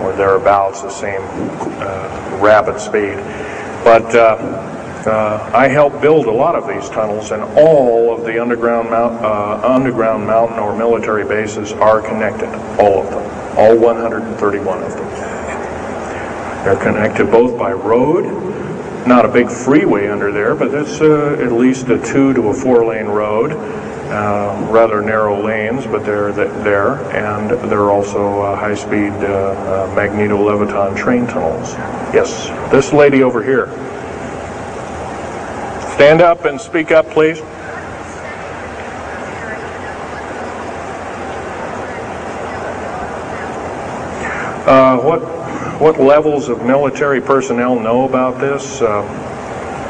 or thereabouts, the same rapid speed. But I helped build a lot of these tunnels, and all of the underground mountain or military bases are connected, all of them, all 131 of them. They're connected both by road, not a big freeway under there, but it's at least a 2 to a 4 lane road, rather narrow lanes, but they're there, and there are also high-speed magneto-leviton train tunnels. Yes, this lady over here. Stand up and speak up, please. What levels of military personnel know about this?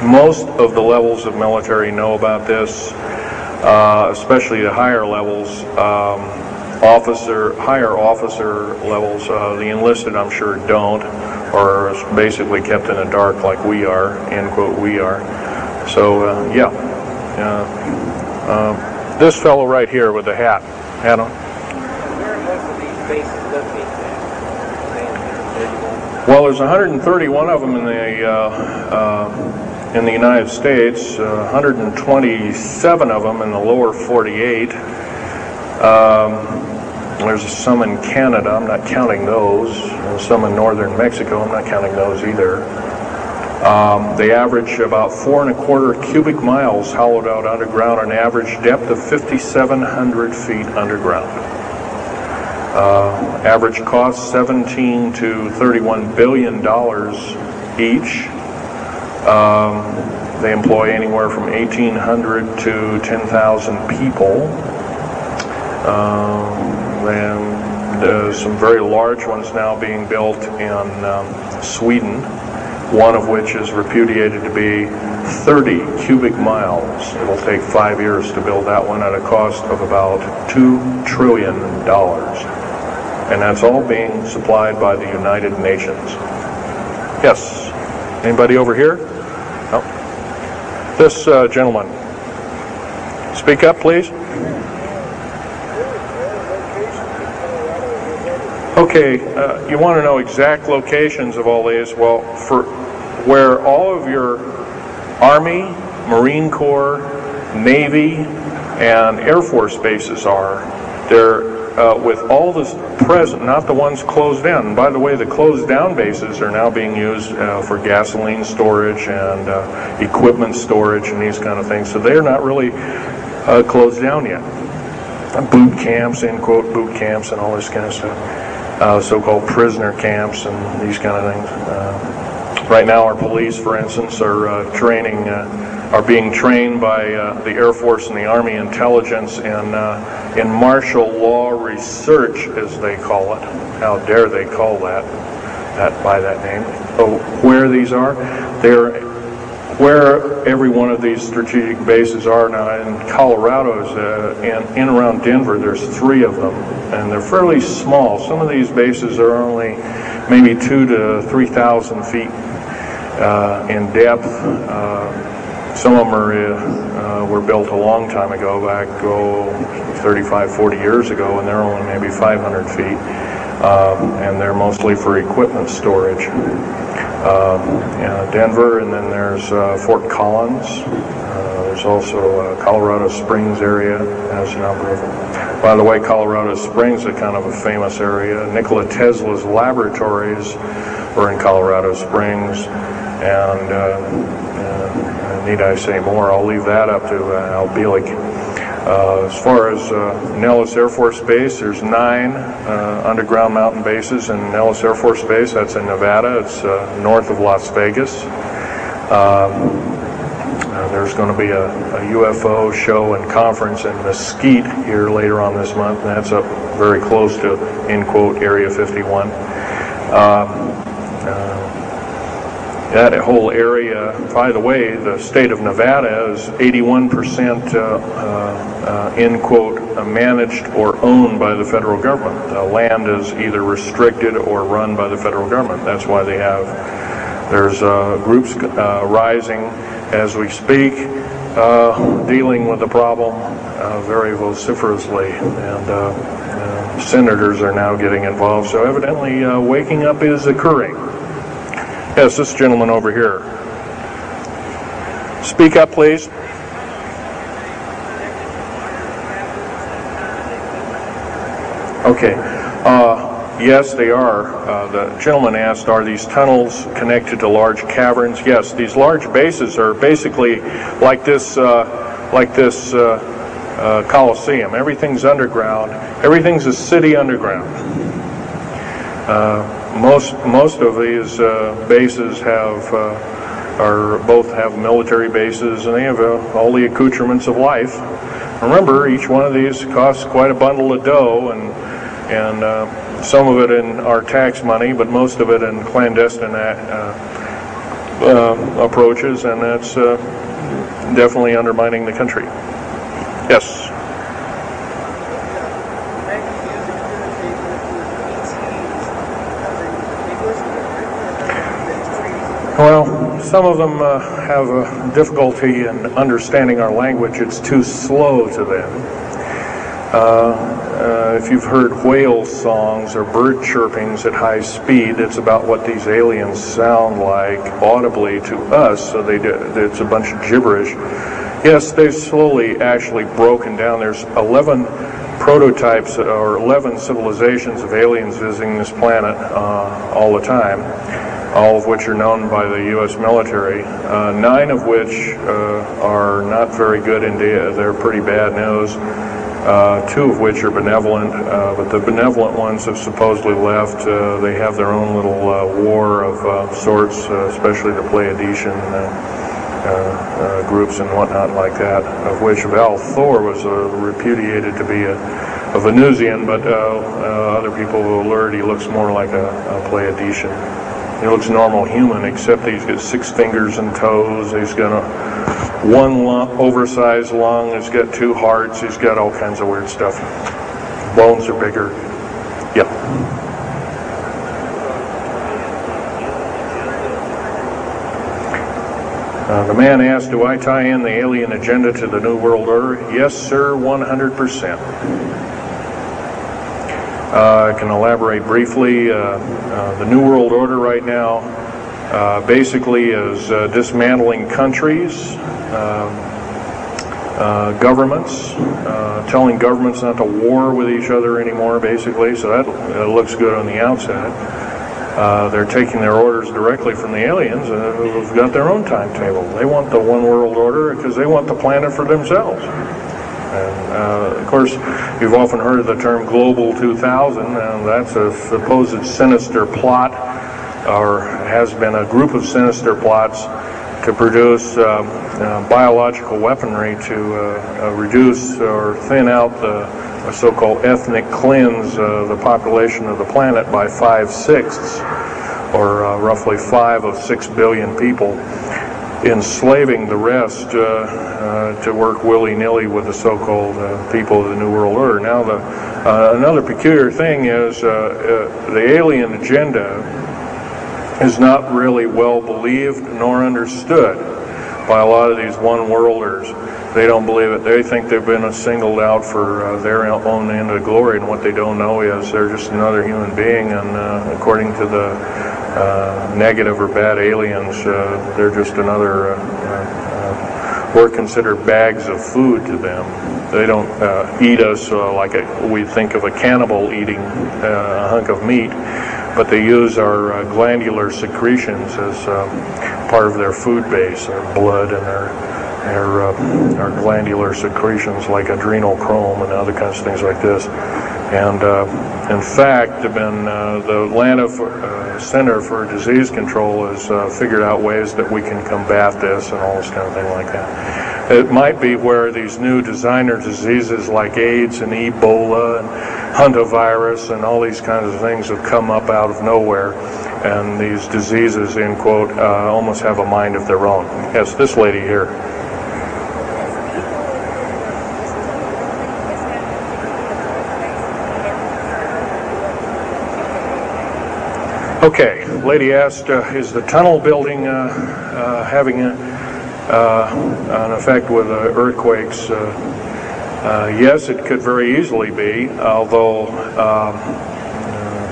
Most of the levels of military know about this, especially the higher levels, higher officer levels. The enlisted, I'm sure, don't, or is basically kept in the dark like we are, end quote, we are. So, yeah. This fellow right here with the hat on. Where are most of these bases located? Well, there's 131 of them in the United States, 127 of them in the lower 48. There's some in Canada, I'm not counting those, and some in northern Mexico, I'm not counting those either. They average about 4¼ cubic miles hollowed out underground, an average depth of 5,700 feet underground. Average cost $17 to $31 billion each. They employ anywhere from 1,800 to 10,000 people. And some very large ones now being built in Sweden, one of which is repudiated to be 30 cubic miles. It'll take 5 years to build that one at a cost of about $2 trillion. And that's all being supplied by the United Nations. Yes. Anybody over here? No. This gentleman. Speak up, please. Okay, you want to know exact locations of all these? Well, for where all of your Army, Marine Corps, Navy, and Air Force bases are, they're with all this present, not the ones closed in. By the way, the closed down bases are now being used for gasoline storage and equipment storage and these kind of things. So they're not really closed down yet. Boot camps, end quote, boot camps and all this kind of stuff. So-called prisoner camps and these kind of things. Right now, our police, for instance, are being trained by the Air Force and the Army intelligence in martial law research, as they call it. How dare they call that by that name? So where these are, they're where every one of these strategic bases are now. In Colorado, in around Denver, there's 3 of them, and they're fairly small. Some of these bases are only maybe 2,000 to 3,000 feet in depth. Some of them were built a long time ago, back 35, 40 years ago, and they're only maybe 500 feet, and they're mostly for equipment storage. Denver, and then there's Fort Collins. There's also Colorado Springs area has a number of them. By the way, Colorado Springs is kind of a famous area. Nikola Tesla's laboratories were in Colorado Springs, and need I say more? I'll leave that up to Al Bielek. As far as Nellis Air Force Base, there's 9 underground mountain bases in Nellis Air Force Base. That's in Nevada. It's north of Las Vegas. There's going to be a UFO show and conference in Mesquite here later on this month, and that's up very close to, end quote, Area 51. That whole area, by the way, the state of Nevada is 81% end quote, managed or owned by the federal government. The land is either restricted or run by the federal government. That's why there's groups rising as we speak, dealing with the problem very vociferously, and senators are now getting involved. So evidently waking up is occurring. Yes, this gentleman over here. Speak up, please. Okay. Yes, they are. The gentleman asked, are these tunnels connected to large caverns? Yes, these large bases are basically like this Coliseum. Everything's underground. Everything's a city underground. Most of these bases have both have military bases, and they have all the accoutrements of life. Remember, each one of these costs quite a bundle of dough, and some of it in our tax money, but most of it in clandestine approaches, and that's definitely undermining the country. Yes. Well, some of them have a difficulty in understanding our language. It's too slow to them. If you've heard whale songs or bird chirpings at high speed, it's about what these aliens sound like audibly to us, so it's a bunch of gibberish. Yes, they've slowly actually broken down. There's 11 prototypes or 11 civilizations of aliens visiting this planet all the time, all of which are known by the U.S. military, 9 of which are not very good indeed. They're pretty bad news. 2 of which are benevolent, but the benevolent ones have supposedly left. They have their own little war of sorts, especially the Pleiadian groups and whatnot like that, of which Val Thor was repudiated to be a Venusian, but other people will alert he looks more like a Pleiadian. He looks normal human, except he's got 6 fingers and toes. He's got one oversized lung. He's got 2 hearts. He's got all kinds of weird stuff. Bones are bigger. Yep. The man asked, do I tie in the alien agenda to the New World Order? Yes, sir, 100%. I can elaborate briefly. The New World Order right now basically is dismantling countries, governments, telling governments not to war with each other anymore, basically, so that looks good on the outside. They're taking their orders directly from the aliens who've got their own timetable. They want the one world order because they want the planet for themselves. And, of course, you've often heard of the term Global 2000, and that's a supposed sinister plot, or has been a group of sinister plots to produce biological weaponry to reduce or thin out the so-called ethnic cleanse the population of the planet by 5/6, or roughly 5 of 6 billion people, enslaving the rest to work willy-nilly with the so-called people of the New World Order. Now, another peculiar thing is the alien agenda is not really well believed nor understood by a lot of these one-worlders. They don't believe it. They think they've been singled out for their own end of glory, and what they don't know is they're just another human being, and according to the negative or bad aliens, they're just another, we're considered bags of food to them. They don't eat us like we think of a cannibal eating a hunk of meat, but they use our glandular secretions as part of their food base, their blood and our glandular secretions like adrenochrome and other kinds of things like this. And in fact, the Atlanta Center for Disease Control has figured out ways that we can combat this and all this kind of thing like that. It might be where these new designer diseases like AIDS and Ebola and hantavirus and all these kinds of things have come up out of nowhere, and these diseases, in quote, almost have a mind of their own. Yes, this lady here. Okay, lady asked, is the tunnel building having an effect with earthquakes? Yes, it could very easily be, although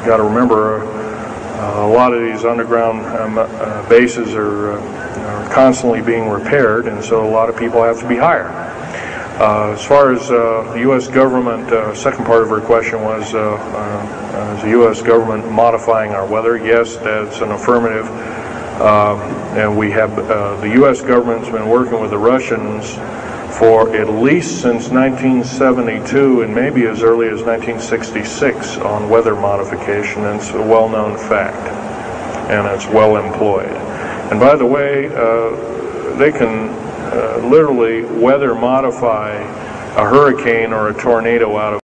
got to remember a lot of these underground bases are constantly being repaired, and so a lot of people have to be hired. As far as the U.S. government, second part of her question was, is the U.S. government modifying our weather? Yes, that's an affirmative. And we have, the U.S. government's been working with the Russians for at least since 1972 and maybe as early as 1966 on weather modification, and it's a well-known fact, and it's well employed. And by the way, they can literally weather modify a hurricane or a tornado out of